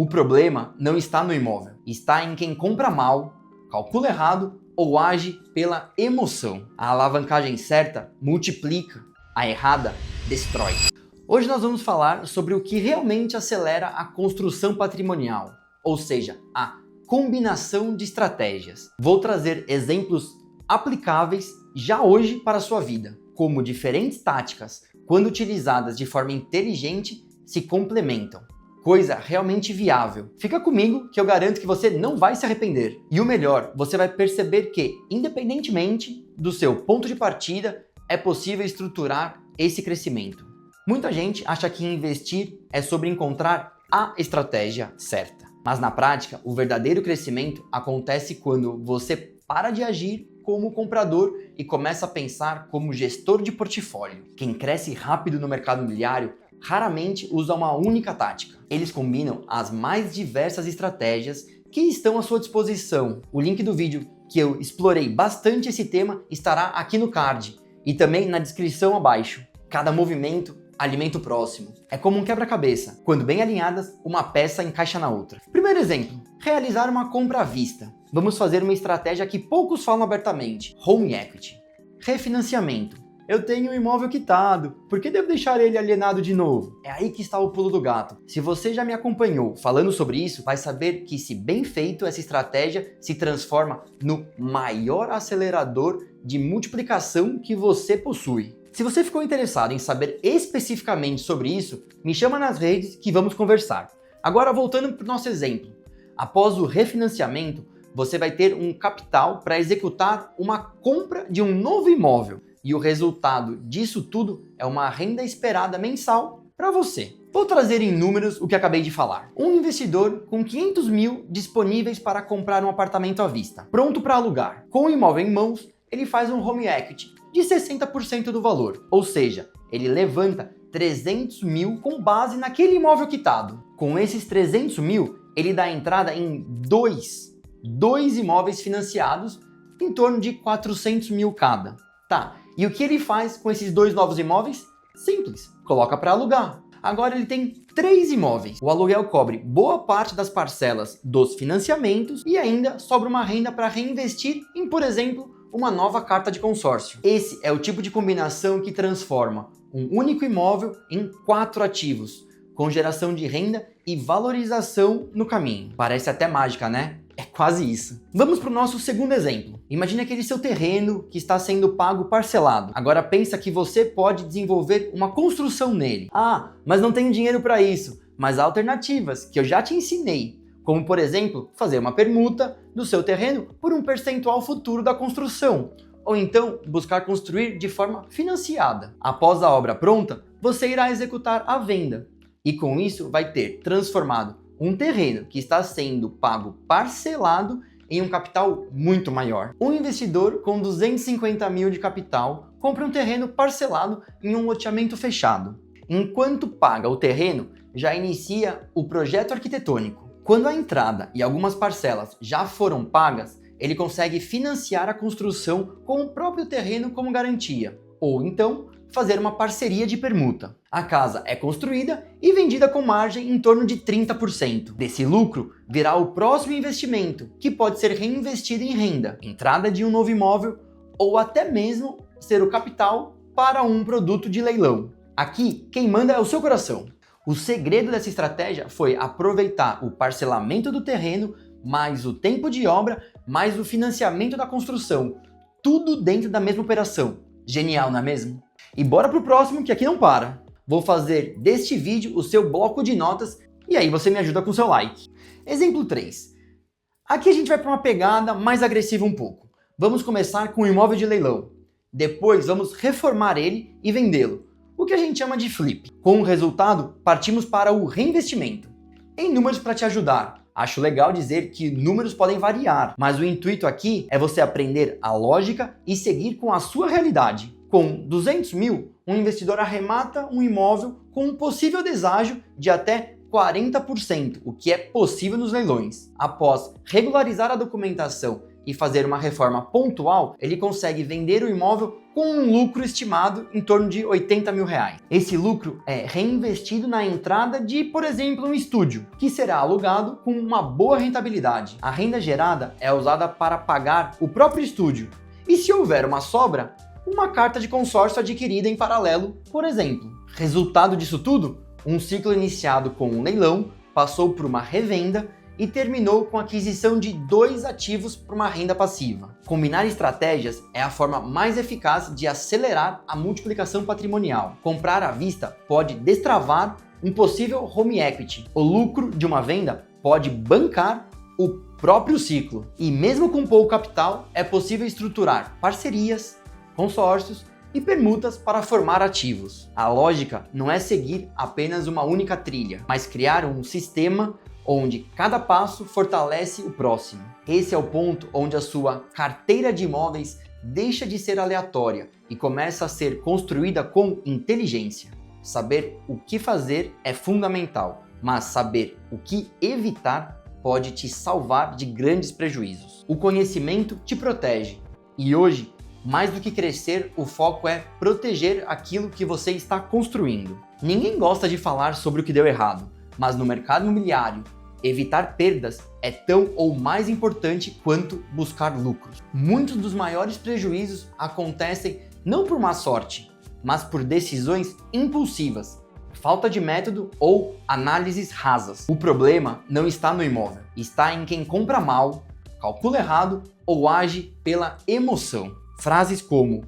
O problema não está no imóvel, está em quem compra mal, calcula errado ou age pela emoção. A alavancagem certa multiplica, a errada destrói. Hoje nós vamos falar sobre o que realmente acelera a construção patrimonial, ou seja, a combinação de estratégias. Vou trazer exemplos aplicáveis já hoje para a sua vida, como diferentes táticas, quando utilizadas de forma inteligente, se complementam. Coisa realmente viável. Fica comigo que eu garanto que você não vai se arrepender. E o melhor, você vai perceber que, independentemente do seu ponto de partida, é possível estruturar esse crescimento. Muita gente acha que investir é sobre encontrar a estratégia certa. Mas na prática, o verdadeiro crescimento acontece quando você para de agir como comprador e começa a pensar como gestor de portfólio. Quem cresce rápido no mercado imobiliário raramente usa uma única tática. Eles combinam as mais diversas estratégias que estão à sua disposição. O link do vídeo que eu explorei bastante esse tema estará aqui no card e também na descrição abaixo. Cada movimento alimenta o próximo. É como um quebra-cabeça. Quando bem alinhadas, uma peça encaixa na outra. Primeiro exemplo, realizar uma compra à vista. Vamos fazer uma estratégia que poucos falam abertamente. Home Equity. Refinanciamento. Eu tenho um imóvel quitado, por que devo deixar ele alienado de novo? É aí que está o pulo do gato. Se você já me acompanhou falando sobre isso, vai saber que, se bem feito, essa estratégia se transforma no maior acelerador de multiplicação que você possui. Se você ficou interessado em saber especificamente sobre isso, me chama nas redes que vamos conversar. Agora, voltando para o nosso exemplo. Após o refinanciamento, você vai ter um capital para executar uma compra de um novo imóvel. E o resultado disso tudo é uma renda esperada mensal para você. Vou trazer em números o que acabei de falar. Um investidor com 500 mil disponíveis para comprar um apartamento à vista, pronto para alugar. Com o imóvel em mãos, ele faz um home equity de 60% do valor. Ou seja, ele levanta 300 mil com base naquele imóvel quitado. Com esses 300 mil, ele dá entrada em dois imóveis financiados em torno de 400 mil cada. Tá, e o que ele faz com esses dois novos imóveis? Simples, coloca para alugar. Agora ele tem 3 imóveis. O aluguel cobre boa parte das parcelas dos financiamentos e ainda sobra uma renda para reinvestir em, por exemplo, uma nova carta de consórcio. Esse é o tipo de combinação que transforma um único imóvel em 4 ativos, com geração de renda e valorização no caminho. Parece até mágica, né? É quase isso. Vamos para o nosso segundo exemplo. Imagine aquele seu terreno que está sendo pago parcelado. Agora pensa que você pode desenvolver uma construção nele. Ah, mas não tenho dinheiro para isso. Mas há alternativas que eu já te ensinei. Como, por exemplo, fazer uma permuta do seu terreno por um percentual futuro da construção. Ou então, buscar construir de forma financiada. Após a obra pronta, você irá executar a venda. E com isso vai ter transformado um terreno que está sendo pago parcelado em um capital muito maior. Um investidor com 250 mil de capital compra um terreno parcelado em um loteamento fechado. Enquanto paga o terreno, já inicia o projeto arquitetônico. Quando a entrada e algumas parcelas já foram pagas, ele consegue financiar a construção com o próprio terreno como garantia. Ou então, fazer uma parceria de permuta. A casa é construída e vendida com margem em torno de 30%. Desse lucro, virá o próximo investimento, que pode ser reinvestido em renda, entrada de um novo imóvel ou até mesmo ser o capital para um produto de leilão. Aqui, quem manda é o seu coração. O segredo dessa estratégia foi aproveitar o parcelamento do terreno, mais o tempo de obra, mais o financiamento da construção, tudo dentro da mesma operação. Genial, não é mesmo? E bora pro próximo, que aqui não para. Vou fazer deste vídeo o seu bloco de notas e aí você me ajuda com seu like. Exemplo 3. Aqui a gente vai para uma pegada mais agressiva um pouco. Vamos começar com um imóvel de leilão. Depois vamos reformar ele e vendê-lo, o que a gente chama de flip. Com o resultado, partimos para o reinvestimento. Em números para te ajudar. Acho legal dizer que números podem variar, mas o intuito aqui é você aprender a lógica e seguir com a sua realidade. Com 200 mil, um investidor arremata um imóvel com um possível deságio de até 40%, o que é possível nos leilões. Após regularizar a documentação e fazer uma reforma pontual, ele consegue vender o imóvel com um lucro estimado em torno de R$80 mil. Esse lucro é reinvestido na entrada de, por exemplo, um estúdio, que será alugado com uma boa rentabilidade. A renda gerada é usada para pagar o próprio estúdio. E se houver uma sobra, uma carta de consórcio adquirida em paralelo, por exemplo. Resultado disso tudo? Um ciclo iniciado com um leilão, passou por uma revenda e terminou com a aquisição de 2 ativos para uma renda passiva. Combinar estratégias é a forma mais eficaz de acelerar a multiplicação patrimonial. Comprar à vista pode destravar um possível home equity. O lucro de uma venda pode bancar o próprio ciclo. E mesmo com pouco capital, é possível estruturar parcerias, consórcios e permutas para formar ativos. A lógica não é seguir apenas uma única trilha, mas criar um sistema onde cada passo fortalece o próximo. Esse é o ponto onde a sua carteira de imóveis deixa de ser aleatória e começa a ser construída com inteligência. Saber o que fazer é fundamental, mas saber o que evitar pode te salvar de grandes prejuízos. O conhecimento te protege e hoje, mais do que crescer, o foco é proteger aquilo que você está construindo. Ninguém gosta de falar sobre o que deu errado, mas no mercado imobiliário, evitar perdas é tão ou mais importante quanto buscar lucros. Muitos dos maiores prejuízos acontecem não por má sorte, mas por decisões impulsivas, falta de método ou análises rasas. O problema não está no imóvel, está em quem compra mal, calcula errado ou age pela emoção. Frases como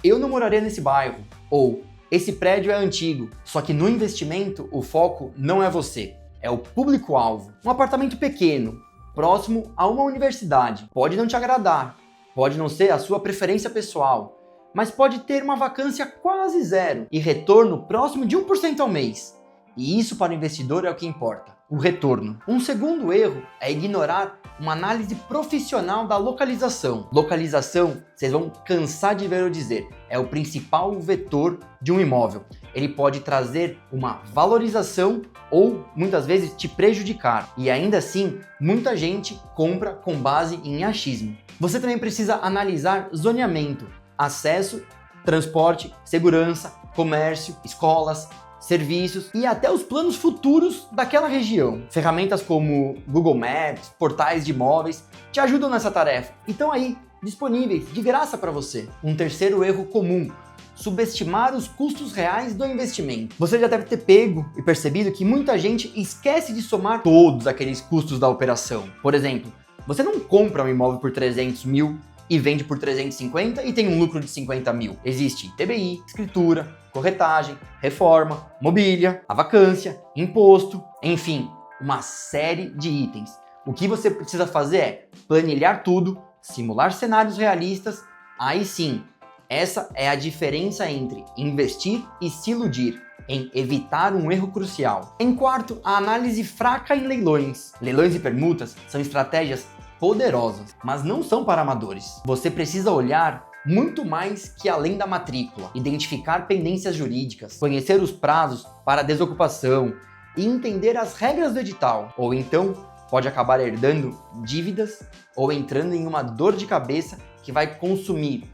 "eu não moraria nesse bairro" ou "esse prédio é antigo", só que no investimento o foco não é você, é o público-alvo. Um apartamento pequeno, próximo a uma universidade, pode não te agradar, pode não ser a sua preferência pessoal, mas pode ter uma vacância quase zero e retorno próximo de 1% ao mês. E isso para o investidor é o que importa, o retorno. Um segundo erro é ignorar uma análise profissional da localização. Localização, vocês vão cansar de ver eu dizer, é o principal vetor de um imóvel. Ele pode trazer uma valorização ou muitas vezes te prejudicar. E ainda assim, muita gente compra com base em achismo. Você também precisa analisar zoneamento, acesso, transporte, segurança, comércio, escolas, serviços e até os planos futuros daquela região. Ferramentas como Google Maps, portais de imóveis te ajudam nessa tarefa e estão aí, disponíveis, de graça para você. Um terceiro erro comum: subestimar os custos reais do investimento. Você já deve ter pego e percebido que muita gente esquece de somar todos aqueles custos da operação. Por exemplo, você não compra um imóvel por 300 mil e vende por 350 e tem um lucro de 50 mil. Existe TBI, escritura, corretagem, reforma, mobília, a vacância, imposto, enfim, uma série de itens. O que você precisa fazer é planilhar tudo, simular cenários realistas, aí sim, essa é a diferença entre investir e se iludir, em evitar um erro crucial. Em quarto, a análise fraca em leilões. Leilões e permutas são estratégias poderosas, mas não são para amadores. Você precisa olhar muito mais que além da matrícula, identificar pendências jurídicas, conhecer os prazos para desocupação e entender as regras do edital, ou então pode acabar herdando dívidas ou entrando em uma dor de cabeça que vai consumir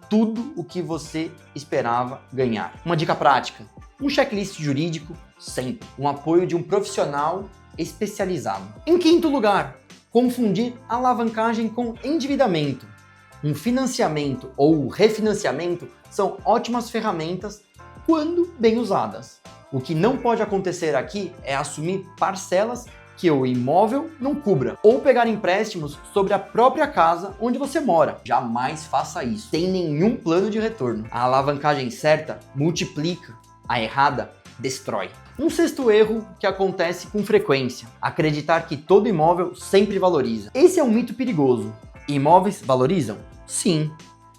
tudo o que você esperava ganhar. Uma dica prática: um checklist jurídico sempre, um apoio de um profissional especializado. Em quinto lugar, confundir alavancagem com endividamento. Um financiamento ou refinanciamento são ótimas ferramentas quando bem usadas. O que não pode acontecer aqui é assumir parcelas que o imóvel não cubra ou pegar empréstimos sobre a própria casa onde você mora. Jamais faça isso, sem nenhum plano de retorno. A alavancagem certa multiplica, a errada destrói. Um sexto erro que acontece com frequência: acreditar que todo imóvel sempre valoriza. Esse é um mito perigoso. Imóveis valorizam? Sim,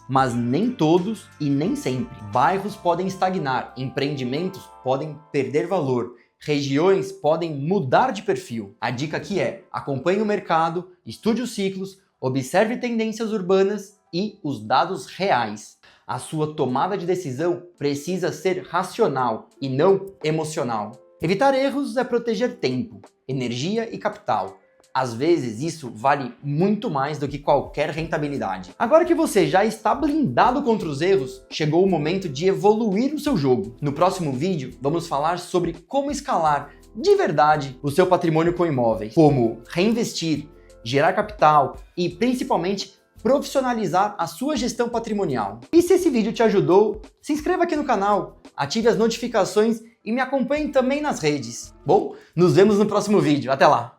mas nem todos e nem sempre. Bairros podem estagnar, empreendimentos podem perder valor, regiões podem mudar de perfil. A dica aqui é: acompanhe o mercado, estude os ciclos, observe tendências urbanas e os dados reais. A sua tomada de decisão precisa ser racional e não emocional. Evitar erros é proteger tempo, energia e capital. Às vezes isso vale muito mais do que qualquer rentabilidade. Agora que você já está blindado contra os erros, chegou o momento de evoluir o seu jogo. No próximo vídeo, vamos falar sobre como escalar de verdade o seu patrimônio com imóveis, como reinvestir, gerar capital e principalmente profissionalizar a sua gestão patrimonial. E se esse vídeo te ajudou, se inscreva aqui no canal, ative as notificações e me acompanhe também nas redes. Bom, nos vemos no próximo vídeo. Até lá!